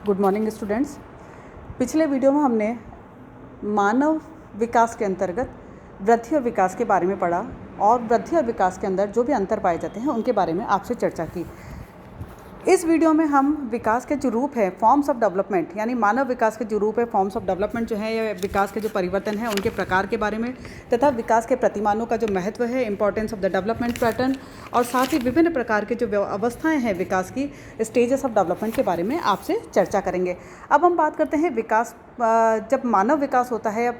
Good morning students. पिछले video में हमने मानव विकास के अंतर्गत वृद्धि और विकास के बारे में पढ़ा और वृद्धि और विकास के अंदर जो भी अंतर पाए जाते हैं उनके बारे में आपसे चर्चा की। इस वीडियो में हम विकास के जो रूप है, फॉर्म्स ऑफ डेवलपमेंट, यानी मानव विकास के जो रूप है, फॉर्म्स ऑफ डेवलपमेंट जो है, या विकास के जो परिवर्तन है उनके प्रकार के बारे में, तथा विकास के प्रतिमानों का जो महत्व है, importance of the development pattern, और साथ ही विभिन्न प्रकार के जो अवस्थाएं हैं विकास की, स्टेजेस ऑफ डेवलपमेंट के बारे में आपसे चर्चा करेंगे। अब हम बात करते हैं विकास। जब मानव विकास होता है या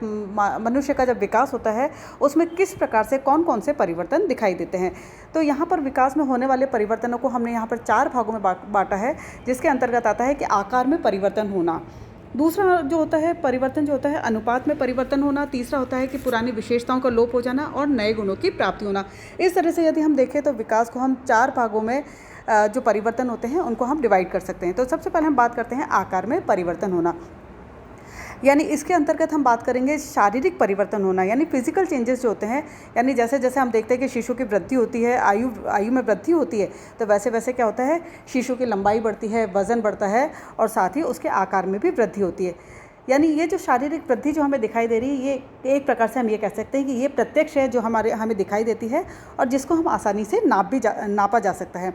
मनुष्य का जब विकास होता है उसमें किस प्रकार से कौन कौन से परिवर्तन दिखाई देते हैं। तो यहाँ पर विकास में होने वाले परिवर्तनों को हमने यहाँ पर 4 भागों में बांटा है, जिसके अंतर्गत आता है कि आकार में परिवर्तन होना, दूसरा जो होता है परिवर्तन जो होता है अनुपात में परिवर्तन होना, तीसरा होता है कि पुरानी विशेषताओं का लोप हो जाना और नए गुणों की प्राप्ति होना। इस तरह से यदि हम देखें तो विकास को हम 4 भागों में जो परिवर्तन होते हैं उनको हम डिवाइड कर सकते हैं। तो सबसे पहले हम बात करते हैं आकार में परिवर्तन होना, यानी इसके अंतर्गत हम बात करेंगे शारीरिक परिवर्तन होना, यानी फिजिकल चेंजेस जो होते हैं, यानी जैसे जैसे हम देखते हैं कि शिशु की वृद्धि होती है, आयु में वृद्धि होती है, तो वैसे वैसे क्या होता है, शिशु की लंबाई बढ़ती है, वज़न बढ़ता है और साथ ही उसके आकार में भी वृद्धि होती है। यानी ये जो शारीरिक वृद्धि जो हमें दिखाई दे रही है, ये एक प्रकार से हम ये कह सकते हैं कि ये प्रत्यक्ष है जो हमें दिखाई देती है और जिसको हम आसानी से नापा जा सकता है।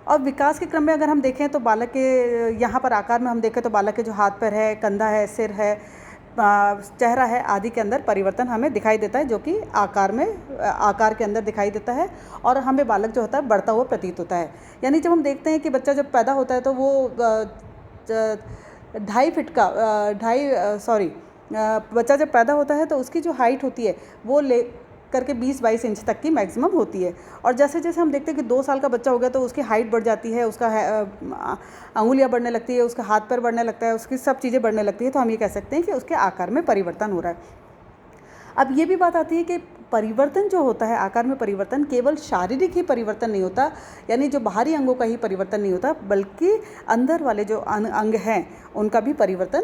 और विकास के क्रम में अगर हम देखें तो बालक के यहाँ पर आकार में हम देखें तो बालक के जो हाथ पैर है, कंधा है, सिर है, चेहरा है आदि के अंदर परिवर्तन हमें दिखाई देता है, जो कि आकार के अंदर दिखाई देता है और हमें बालक जो होता है बढ़ता हुआ प्रतीत होता है। यानी जब हम देखते हैं कि बच्चा जब पैदा होता है तो वो 2.5 फीट का बच्चा जब पैदा होता है तो उसकी जो हाइट होती है वो करके 20-22 इंच तक की मैक्सिमम होती है। और जैसे जैसे हम देखते हैं कि 2 साल का बच्चा हो गया तो उसकी हाइट बढ़ जाती है, उसका अंगुलियां बढ़ने लगती है, उसका हाथ पैर बढ़ने लगता है, उसकी सब चीज़ें बढ़ने लगती है। तो हम ये कह सकते हैं कि उसके आकार में परिवर्तन हो रहा है। अब ये भी बात आती है कि परिवर्तन जो होता है, आकार में परिवर्तन केवल शारीरिक ही परिवर्तन नहीं होता, यानी जो बाहरी अंगों का ही परिवर्तन नहीं होता, बल्कि अंदर वाले जो अंग हैं उनका भी परिवर्तन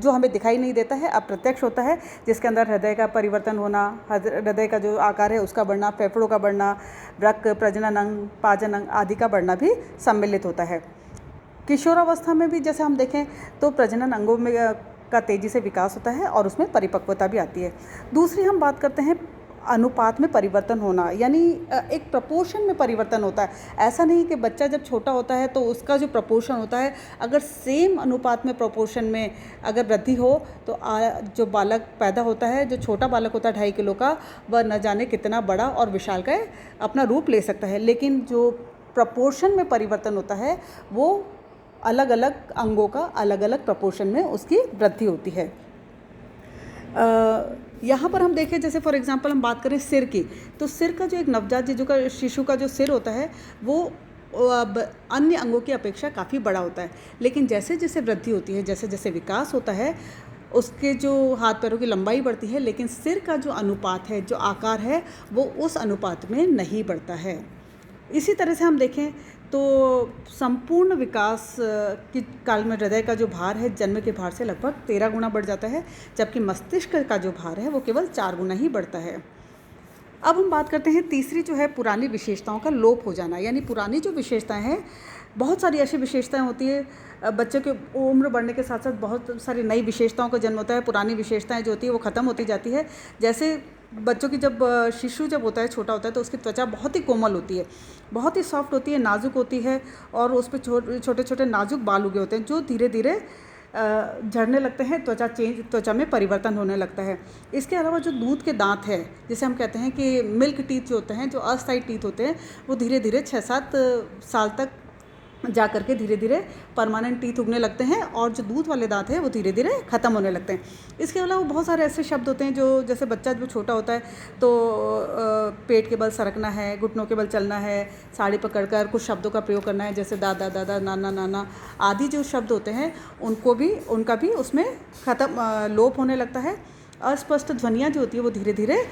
जो हमें दिखाई नहीं देता है, अप्रत्यक्ष होता है, जिसके अंदर हृदय का परिवर्तन होना, हृदय का जो आकार है उसका बढ़ना, फेफड़ों का बढ़ना, वृक्क, प्रजनन अंग, पाचन अंग आदि का बढ़ना भी सम्मिलित होता है। किशोरावस्था में भी जैसे हम देखें तो प्रजनन अंगों में का तेज़ी से विकास होता है और उसमें परिपक्वता भी आती है। दूसरी हम बात करते हैं अनुपात में परिवर्तन होना, यानी एक प्रपोर्शन में परिवर्तन होता है। ऐसा नहीं कि बच्चा जब छोटा होता है तो उसका जो प्रपोर्शन होता है, अगर सेम अनुपात में प्रपोर्शन में अगर वृद्धि हो तो जो बालक पैदा होता है, जो छोटा बालक होता है 2.5 किलो का, वह न जाने कितना बड़ा और विशाल का अपना रूप ले सकता है। लेकिन जो प्रपोर्शन में परिवर्तन होता है वो अलग अलग अंगों का अलग अलग प्रपोर्शन में उसकी वृद्धि होती है। यहाँ पर हम देखें, जैसे फॉर एग्जांपल हम बात करें सिर की, तो सिर का जो एक नवजात शिशु का जो सिर होता है वो अन्य अंगों की अपेक्षा काफ़ी बड़ा होता है। लेकिन जैसे जैसे वृद्धि होती है, जैसे जैसे विकास होता है, उसके जो हाथ पैरों की लंबाई बढ़ती है, लेकिन सिर का जो अनुपात है, जो आकार है, वो उस अनुपात में नहीं बढ़ता है। इसी तरह से हम देखें तो संपूर्ण विकास की काल में हृदय का जो भार है जन्म के भार से लगभग 13 गुना बढ़ जाता है, जबकि मस्तिष्क का जो भार है वो केवल 4 गुना ही बढ़ता है। अब हम बात करते हैं तीसरी जो है पुरानी विशेषताओं का लोप हो जाना, यानी पुरानी जो विशेषताएं हैं, बहुत सारी ऐसी विशेषताएं होती है, बच्चों की उम्र बढ़ने के साथ साथ बहुत सारी नई विशेषताओं का जन्म होता है, पुरानी विशेषताएं जो होती है वो ख़त्म होती जाती है। जैसे बच्चों की शिशु जब होता है, छोटा होता है, तो उसकी त्वचा बहुत ही कोमल होती है, बहुत ही सॉफ्ट होती है, नाजुक होती है और उस पर छोटे छोटे नाजुक बाल उगे होते हैं जो धीरे धीरे झड़ने लगते हैं, त्वचा में परिवर्तन होने लगता है। इसके अलावा जो दूध के दांत है, जिसे हम कहते हैं कि मिल्क टीथ जो होते हैं, जो अस्थायी टीथ होते हैं, वो धीरे धीरे 6-7 साल तक जा करके धीरे धीरे परमानेंट टीथ उगने लगते हैं और जो दूध वाले दांत हैं वो धीरे धीरे ख़त्म होने लगते हैं। इसके अलावा बहुत सारे ऐसे शब्द होते हैं जो, जैसे बच्चा जब छोटा होता है तो पेट के बल सरकना है, घुटनों के बल चलना है, साड़ी पकड़कर कुछ शब्दों का प्रयोग करना है, जैसे दादा दादा, नाना नाना आदि जो शब्द होते हैं उनका भी उसमें लोप होने लगता है। अस्पष्ट ध्वनियाँ जो होती है वो धीरे धीरे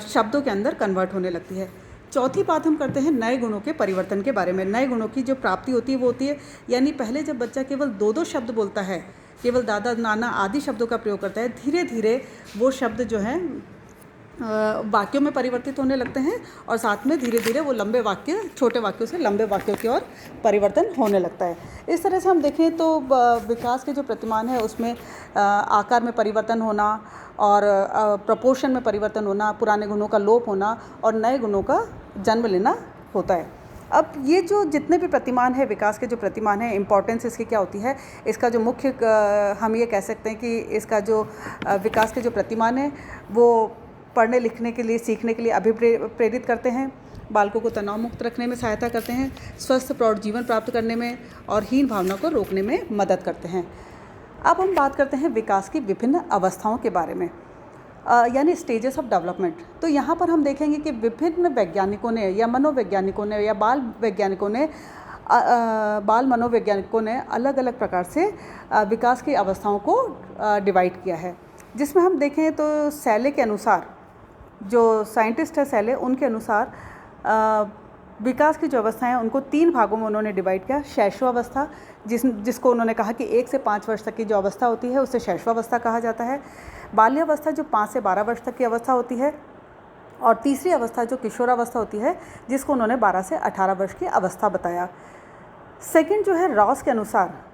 शब्दों के अंदर कन्वर्ट होने लगती है। चौथी बात हम करते हैं नए गुणों के परिवर्तन के बारे में। नए गुणों की जो प्राप्ति होती है वो होती है, यानी पहले जब बच्चा केवल 2-2 शब्द बोलता है, केवल दादा नाना आदि शब्दों का प्रयोग करता है, धीरे धीरे वो शब्द जो हैं वाक्यों में परिवर्तित होने लगते हैं और साथ में धीरे धीरे वो लंबे वाक्य छोटे वाक्यों से लंबे वाक्यों की ओर परिवर्तन होने लगता है। इस तरह से हम देखें तो विकास के जो प्रतिमान है उसमें आकार में परिवर्तन होना और प्रपोर्शन में परिवर्तन होना, पुराने गुणों का लोप होना और नए गुणों का जन्म लेना होता है। अब ये जो जितने भी प्रतिमान है, विकास के जो प्रतिमान है, इम्पॉर्टेंस इसकी क्या होती है, इसका जो मुख्य हम ये कह सकते हैं कि इसका जो विकास के जो प्रतिमान है वो पढ़ने लिखने के लिए, सीखने के लिए अभिप्रेरित करते हैं, बालकों को तनाव मुक्त रखने में सहायता करते हैं, स्वस्थ प्रौढ़ जीवन प्राप्त करने में और हीन भावना को रोकने में मदद करते हैं। अब हम बात करते हैं विकास की विभिन्न अवस्थाओं के बारे में, यानी स्टेजेस ऑफ डेवलपमेंट। तो यहाँ पर हम देखेंगे कि विभिन्न वैज्ञानिकों ने या मनोवैज्ञानिकों ने या बाल मनोवैज्ञानिकों ने अलग अलग प्रकार से विकास की अवस्थाओं को डिवाइड किया है, जिसमें हम देखें तो सैले के अनुसार, जो साइंटिस्ट है सैले, उनके अनुसार विकास की जो अवस्थाएं हैं उनको 3 भागों में उन्होंने डिवाइड किया। शैशवावस्था, जिसको उन्होंने कहा कि 1 से 5 वर्ष तक की जो अवस्था होती है उसे शैशवावस्था कहा जाता है। बाल्यावस्था जो 5 से 12 वर्ष तक की अवस्था होती है, और तीसरी अवस्था जो किशोरावस्था होती है जिसको उन्होंने 12 से 18 वर्ष की अवस्था बताया। सेकंड जो है रॉस के अनुसार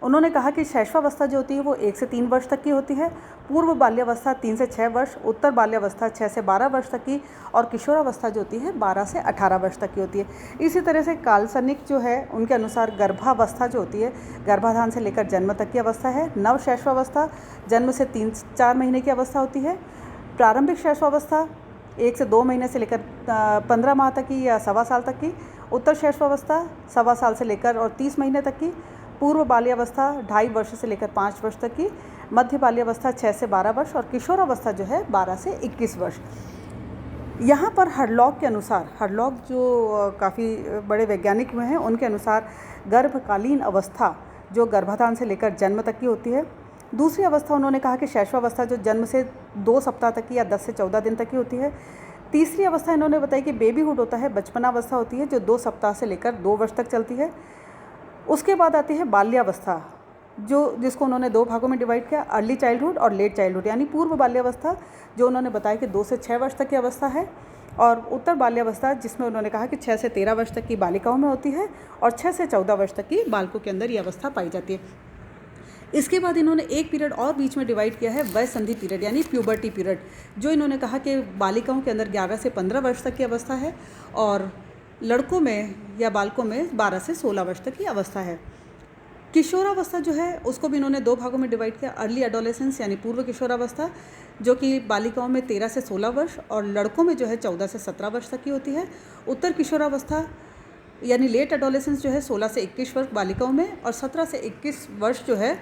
उन्होंने कहा कि शैशवावस्था जो होती है वो 1 से 3 वर्ष तक की होती है, पूर्व बाल्यावस्था 3 से 6 वर्ष, उत्तर बाल्यावस्था 6 से 12 वर्ष तक की और किशोरावस्था जो होती है 12 से 18 वर्ष तक की होती है। इसी तरह से काल्सनिक जो है उनके अनुसार गर्भावस्था जो होती है गर्भाधान से लेकर जन्म तक की अवस्था है। नव शैशवावस्था जन्म से 3-4 महीने की अवस्था होती है। प्रारंभिक शैशवावस्था 1 से 2 महीने से लेकर 15 माह तक की या सवा साल तक की। उत्तर शैशवावस्था सवा साल से लेकर और 30 महीने तक की। पूर्व बाल्यावस्था 2.5 वर्ष से लेकर 5 वर्ष तक की। मध्य बाल्यावस्था 6 से 12 वर्ष और किशोरावस्था जो है 12 से 21 वर्ष। यहाँ पर हरलॉग के अनुसार, हरलॉग जो काफ़ी बड़े वैज्ञानिक हुए हैं, उनके अनुसार गर्भकालीन अवस्था जो गर्भाधान से लेकर जन्म तक की होती है। दूसरी अवस्था उन्होंने कहा कि शैशवावस्था जो जन्म से 2 सप्ताह तक की या 10 से 14 दिन तक की होती है। तीसरी अवस्था इन्होंने बताई कि बेबीहुड होता है, बचपनावस्था होती है जो 2 सप्ताह से लेकर 2 वर्ष तक चलती है। उसके बाद आती है बाल्यावस्था, जिसको उन्होंने 2 भागों में डिवाइड किया, अर्ली चाइल्डहुड और लेट चाइल्डहुड, यानी पूर्व बाल्यावस्था जो उन्होंने बताया कि 2 से 6 वर्ष तक की अवस्था है, और उत्तर बाल्यावस्था जिसमें उन्होंने कहा कि 6 से 13 वर्ष तक की बालिकाओं में होती है और 6 से 14 वर्ष तक की बालकों के अंदर ये अवस्था पाई जाती है। इसके बाद इन्होंने एक पीरियड और बीच में डिवाइड किया है, वयसंधि पीरियड यानी प्यूबर्टी पीरियड, जो इन्होंने कहा कि बालिकाओं के अंदर 11 से 15 वर्ष तक की अवस्था है और लड़कों में या बालकों में 12 से 16 वर्ष तक की अवस्था है। किशोरावस्था जो है उसको भी इन्होंने 2 भागों में डिवाइड किया, अर्ली एडोलेसेंस यानी पूर्व किशोरावस्था जो कि बालिकाओं में 13 से 16 वर्ष और लड़कों में जो है 14 से 17 वर्ष तक की होती है। उत्तर किशोरावस्था यानी लेट एडोलेसेंस जो है 16 से 21 वर्ष बालिकाओं में और 17 से 21 वर्ष जो है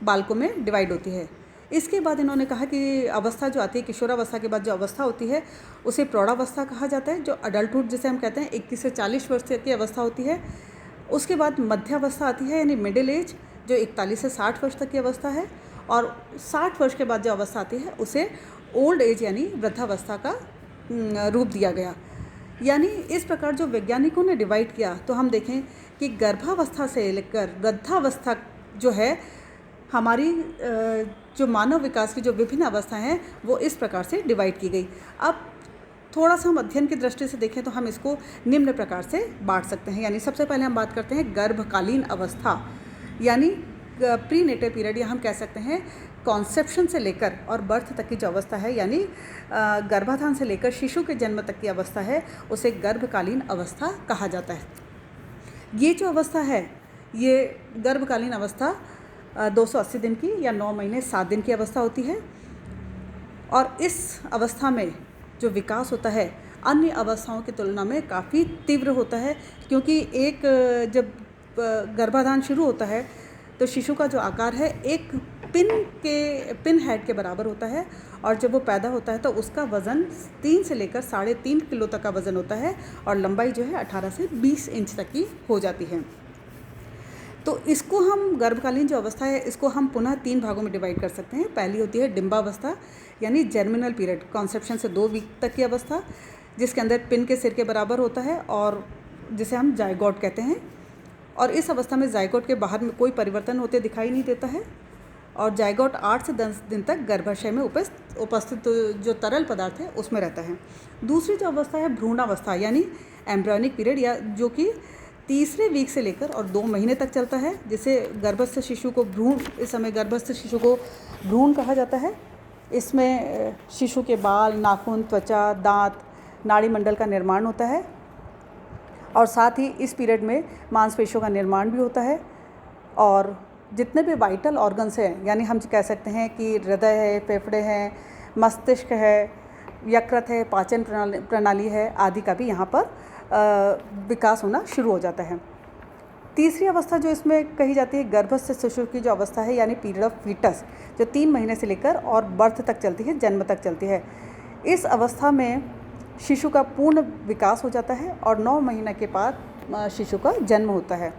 बालकों में डिवाइड होती है। इसके बाद इन्होंने कहा कि अवस्था जो आती है किशोरावस्था के बाद जो अवस्था होती है उसे प्रौढ़ावस्था कहा जाता है, जो अडल्टहुड जिसे हम कहते हैं 21 से 40 वर्ष की अवस्था होती है। उसके बाद मध्यावस्था आती है यानी मिडिल एज जो 41 से 60 वर्ष तक की अवस्था है, और 60 वर्ष के बाद जो अवस्था आती है उसे ओल्ड एज यानी वृद्धावस्था का रूप दिया गया। यानी इस प्रकार जो वैज्ञानिकों ने डिवाइड किया तो हम देखें कि गर्भावस्था से लेकर वृद्धावस्था जो है हमारी जो मानव विकास की जो विभिन्न अवस्थाएं हैं वो इस प्रकार से डिवाइड की गई। अब थोड़ा सा हम अध्ययन की दृष्टि से देखें तो हम इसको निम्न प्रकार से बांट सकते हैं। यानी सबसे पहले हम बात करते हैं गर्भकालीन अवस्था यानी प्री नेटल पीरियड, या हम कह सकते हैं कॉन्सेप्शन से लेकर और बर्थ तक की जो अवस्था है यानी गर्भाधान से लेकर शिशु के जन्म तक की अवस्था है उसे गर्भकालीन अवस्था कहा जाता है। ये जो अवस्था है ये गर्भकालीन अवस्था 280 दिन की या 9 महीने 7 दिन की अवस्था होती है, और इस अवस्था में जो विकास होता है अन्य अवस्थाओं की तुलना में काफ़ी तीव्र होता है, क्योंकि एक जब गर्भाधान शुरू होता है तो शिशु का जो आकार है एक पिन हेड के बराबर होता है, और जब वो पैदा होता है तो उसका वज़न 3 से लेकर 3.5 किलो तक का वज़न होता है और लंबाई जो है 18 से 20 इंच तक की हो जाती है। तो इसको हम गर्भकालीन जो अवस्था है इसको हम पुनः 3 भागों में डिवाइड कर सकते हैं। पहली होती है डिम्बावस्था यानी जर्मिनल पीरियड, कॉन्सेप्शन से 2 वीक तक की अवस्था, जिसके अंदर पिन के सिर के बराबर होता है और जिसे हम जायगोट कहते हैं, और इस अवस्था में जायगोट के बाहर में कोई परिवर्तन होते दिखाई नहीं देता है। और जाइगोट 8 से 10 दिन तक गर्भाशय में उपस्थित जो तरल पदार्थ है उसमें रहता है। दूसरी जो अवस्था है भ्रूणावस्था यानी एम्ब्रियोनिक पीरियड, या जो कि तीसरे वीक से लेकर और 2 महीने तक चलता है, जिसे गर्भस्थ शिशु को भ्रूण, इस समय गर्भस्थ शिशु को भ्रूण कहा जाता है। इसमें शिशु के बाल, नाखून, त्वचा, दांत, नाड़ी मंडल का निर्माण होता है और साथ ही इस पीरियड में मांसपेशियों का निर्माण भी होता है। और जितने भी वाइटल ऑर्गन्स हैं, यानी हम कह सकते हैं कि हृदय है, फेफड़े हैं, मस्तिष्क है, यकृत है, पाचन प्रणाली है आदि का भी यहाँ पर विकास होना शुरू हो जाता है। तीसरी अवस्था जो इसमें कही जाती है गर्भस्थ शिशु की जो अवस्था है यानी पीरियड ऑफ फीटस, जो 3 महीने से लेकर और बर्थ तक चलती है, जन्म तक चलती है। इस अवस्था में शिशु का पूर्ण विकास हो जाता है और 9 महीने के बाद शिशु का जन्म होता है।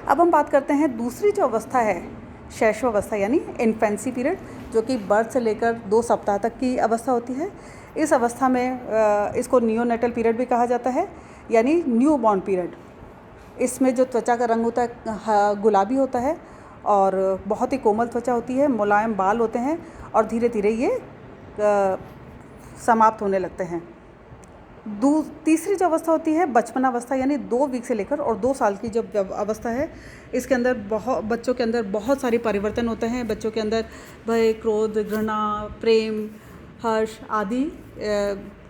अब हम बात करते हैं दूसरी जो अवस्था है शैशवावस्था यानी इन्फेंसी पीरियड, जो कि बर्थ से लेकर 2 सप्ताह तक की अवस्था होती है। इस अवस्था में इसको नियोनेटल पीरियड भी कहा जाता है यानी न्यू बॉर्न पीरियड। इसमें जो त्वचा का रंग होता है गुलाबी होता है और बहुत ही कोमल त्वचा होती है, मुलायम बाल होते हैं और धीरे धीरे ये समाप्त होने लगते हैं। तीसरी जो अवस्था होती है बचपनावस्था यानी 2 वीक से लेकर और 2 साल की जो अवस्था है, इसके अंदर बच्चों के अंदर बहुत सारे परिवर्तन होते हैं। बच्चों के अंदर भय, क्रोध, घृणा, प्रेम, हर्ष आदि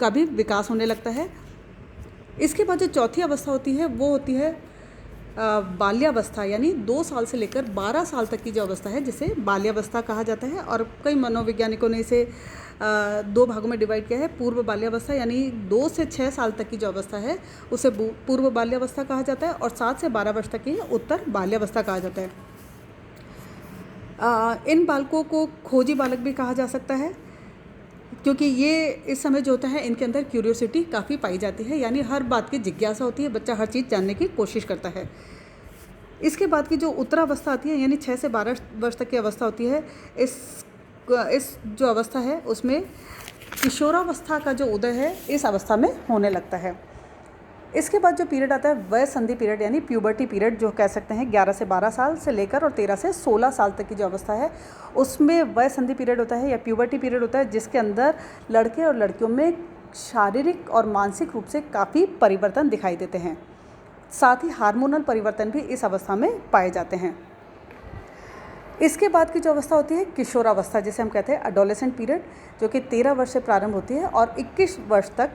का भी विकास होने लगता है। इसके बाद जो चौथी अवस्था होती है वो होती है बाल्यावस्था यानी 2 साल से लेकर 12 साल तक की जो अवस्था है, जिसे बाल्यावस्था कहा जाता है। और कई मनोवैज्ञानिकों ने इसे 2 भागों में डिवाइड किया है। पूर्व बाल्यावस्था यानी 2 से 6 साल तक की जो अवस्था है उसे पूर्व बाल्यावस्था कहा जाता है और 7 से 12 वर्ष तक की उत्तर बाल्यावस्था कहा जाता है। इन बालकों को खोजी बालक भी कहा जा सकता है, क्योंकि ये इस समय जो होता है इनके अंदर क्यूरियोसिटी काफ़ी पाई जाती है, यानी हर बात की जिज्ञासा होती है, बच्चा हर चीज़ जानने की कोशिश करता है। इसके बाद की जो उत्तरावस्था आती है यानी 6 से 12 वर्ष तक की अवस्था होती है, इस जो अवस्था है उसमें किशोरावस्था का जो उदय है इस अवस्था में होने लगता है। इसके बाद जो पीरियड आता है वय संधि पीरियड यानी प्यूबर्टी पीरियड, जो कह सकते हैं 11 से 12 साल से लेकर और 13 से 16 साल तक की जो अवस्था है उसमें वय संधि पीरियड होता है या प्यूबर्टी पीरियड होता है, जिसके अंदर लड़के और लड़कियों में शारीरिक और मानसिक रूप से काफ़ी परिवर्तन दिखाई देते हैं। साथ ही हार्मोनल परिवर्तन भी इस अवस्था में पाए जाते हैं। इसके बाद की जो अवस्था होती है किशोरावस्था, जिसे हम कहते हैं एडोलेसेंट पीरियड, जो कि 13 वर्ष से प्रारंभ होती है और 21 वर्ष तक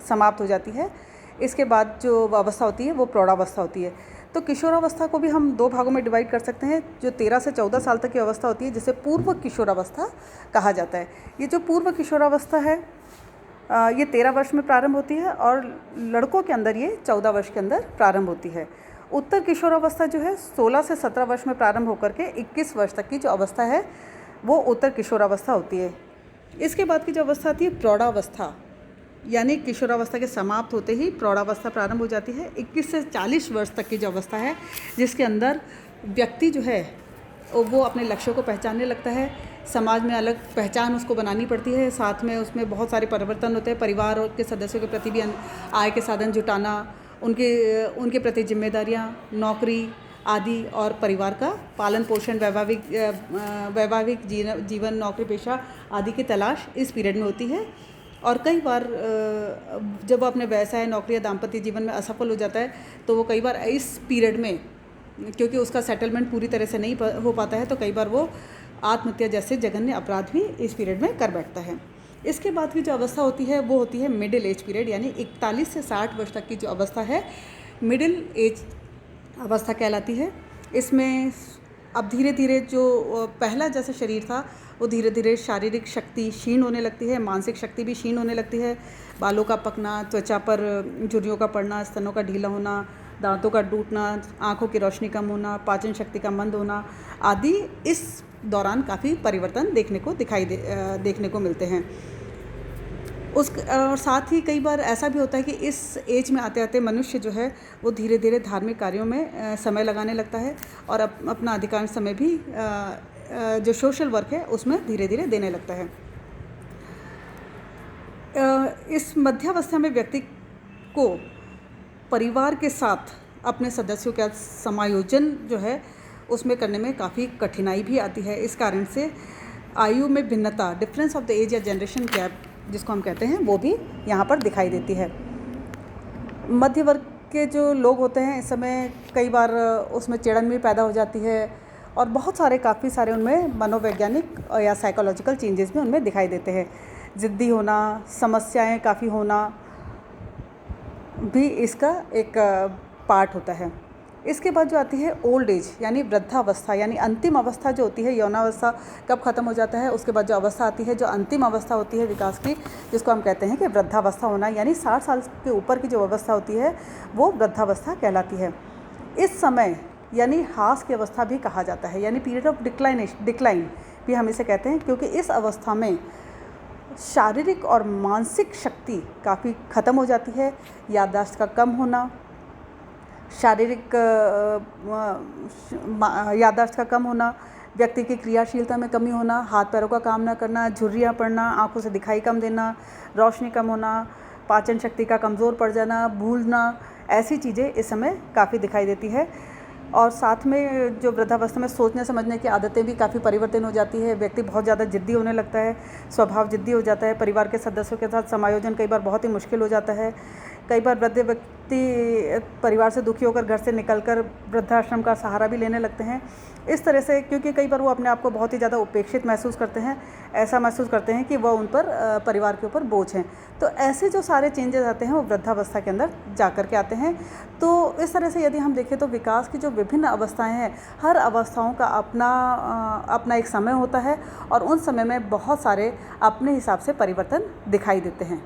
समाप्त हो जाती है। इसके बाद जो अवस्था होती है वो प्रौढ़ावस्था होती है। तो किशोरावस्था को भी हम 2 भागों में डिवाइड कर सकते हैं, जो 13 से 14 साल तक की अवस्था होती है जिसे पूर्व किशोरावस्था कहा जाता है। ये जो पूर्व किशोरावस्था है ये 13 वर्ष में प्रारंभ होती है और लड़कों के अंदर ये 14 वर्ष के अंदर प्रारंभ होती है। उत्तर किशोरावस्था जो है 16 से 17 वर्ष में प्रारंभ होकर के 21 वर्ष तक की जो अवस्था है वो उत्तर किशोरावस्था होती है। इसके बाद की जो अवस्था आती है प्रौढ़ावस्था, यानी किशोरावस्था के समाप्त होते ही प्रौढ़ावस्था प्रारंभ हो जाती है। 21 से 40 वर्ष तक की जो अवस्था है जिसके अंदर व्यक्ति जो है वो अपने लक्ष्यों को पहचानने लगता है, समाज में अलग पहचान उसको बनानी पड़ती है, साथ में उसमें बहुत सारे परिवर्तन होते हैं। परिवार और के सदस्यों के प्रति भी आय के साधन जुटाना, उनके प्रति जिम्मेदारियां, नौकरी आदि और परिवार का पालन पोषण, वैवाहिक जीवन, नौकरी पेशा आदि की तलाश इस पीरियड में होती है। और कई बार जब वो अपने व्यवसाय, नौकरी या दाम्पत्य जीवन में असफल हो जाता है तो वो कई बार इस पीरियड में, क्योंकि उसका सेटलमेंट पूरी तरह से नहीं हो पाता है, तो कई बार वो आत्महत्या जैसे जघन्य अपराध भी इस पीरियड में कर बैठता है। इसके बाद की जो अवस्था होती है वो होती है मिडिल एज पीरियड, यानी 41 से 60 वर्ष तक की जो अवस्था है मिडिल एज अवस्था कहलाती है। इसमें अब धीरे धीरे जो पहला जैसा शरीर था वो धीरे धीरे शारीरिक शक्ति क्षीण होने लगती है, मानसिक शक्ति भी क्षीण होने लगती है। बालों का पकना, त्वचा पर झुर्रियों का पड़ना, स्तनों का ढीला होना, दांतों का टूटना, आँखों की रोशनी कम होना, पाचन शक्ति का मंद होना आदि इस दौरान काफ़ी परिवर्तन देखने को मिलते हैं। और साथ ही कई बार ऐसा भी होता है कि इस एज में आते आते मनुष्य जो है वो धीरे धीरे धार्मिक कार्यों में समय लगाने लगता है और अपना अधिकांश समय भी जो सोशल वर्क है उसमें धीरे धीरे देने लगता है। इस मध्यावस्था में व्यक्ति को परिवार के साथ अपने सदस्यों का समायोजन जो है उसमें करने में काफ़ी कठिनाई भी आती है। इस कारण से आयु में भिन्नता, डिफरेंस ऑफ द एज या जनरेशन गैप जिसको हम कहते हैं, वो भी यहाँ पर दिखाई देती है। मध्य वर्ग के जो लोग होते हैं इस समय कई बार उसमें चिड़न भी पैदा हो जाती है और बहुत सारे काफ़ी सारे उनमें मनोवैज्ञानिक या साइकोलॉजिकल चेंजेस भी उनमें दिखाई देते हैं। ज़िद्दी होना, समस्याएं काफ़ी होना भी इसका एक पार्ट होता है। इसके बाद जो आती है ओल्ड एज यानी वृद्धावस्था, यानी अंतिम अवस्था जो होती है, यौनावस्था कब ख़त्म हो जाता है, उसके बाद जो अवस्था आती है, जो अंतिम अवस्था होती है विकास की, जिसको हम कहते हैं कि वृद्धावस्था होना, यानी 60 साल के ऊपर की जो अवस्था होती है वो वृद्धावस्था कहलाती है। इस समय यानी ह्रास की अवस्था भी कहा जाता है, यानी पीरियड ऑफ डिक्लाइन भी हम इसे कहते हैं, क्योंकि इस अवस्था में शारीरिक और मानसिक शक्ति काफ़ी ख़त्म हो जाती है। याददाश्त का कम होना, शारीरिक याददाश्त का कम होना, व्यक्ति की क्रियाशीलता में कमी होना, हाथ पैरों का काम न करना, झुर्रियाँ पड़ना, आँखों से दिखाई कम देना, रोशनी कम होना, पाचन शक्ति का कमज़ोर पड़ जाना, भूलना, ऐसी चीज़ें इस समय काफ़ी दिखाई देती है। और साथ में जो वृद्धावस्था में सोचने समझने की आदतें भी काफ़ी परिवर्तन हो जाती है। व्यक्ति बहुत ज़्यादा ज़िद्दी होने लगता है, स्वभाव ज़िद्दी हो जाता है। परिवार के सदस्यों के साथ समायोजन कई बार बहुत ही मुश्किल हो जाता है। कई बार वृद्ध व्यक्ति परिवार से दुखी होकर घर से निकलकर वृद्धाश्रम का सहारा भी लेने लगते हैं। इस तरह से, क्योंकि कई बार वो अपने आप को बहुत ही ज़्यादा उपेक्षित महसूस करते हैं, ऐसा महसूस करते हैं कि वह उन पर परिवार के ऊपर बोझ हैं। तो ऐसे जो सारे चेंजेस आते हैं वो वृद्धावस्था के अंदर जा कर के आते हैं। तो इस तरह से यदि हम देखें तो विकास की जो विभिन्न अवस्थाएं हैं, हर अवस्थाओं का अपना एक समय होता है और उन समय में बहुत सारे अपने हिसाब से परिवर्तन दिखाई देते हैं।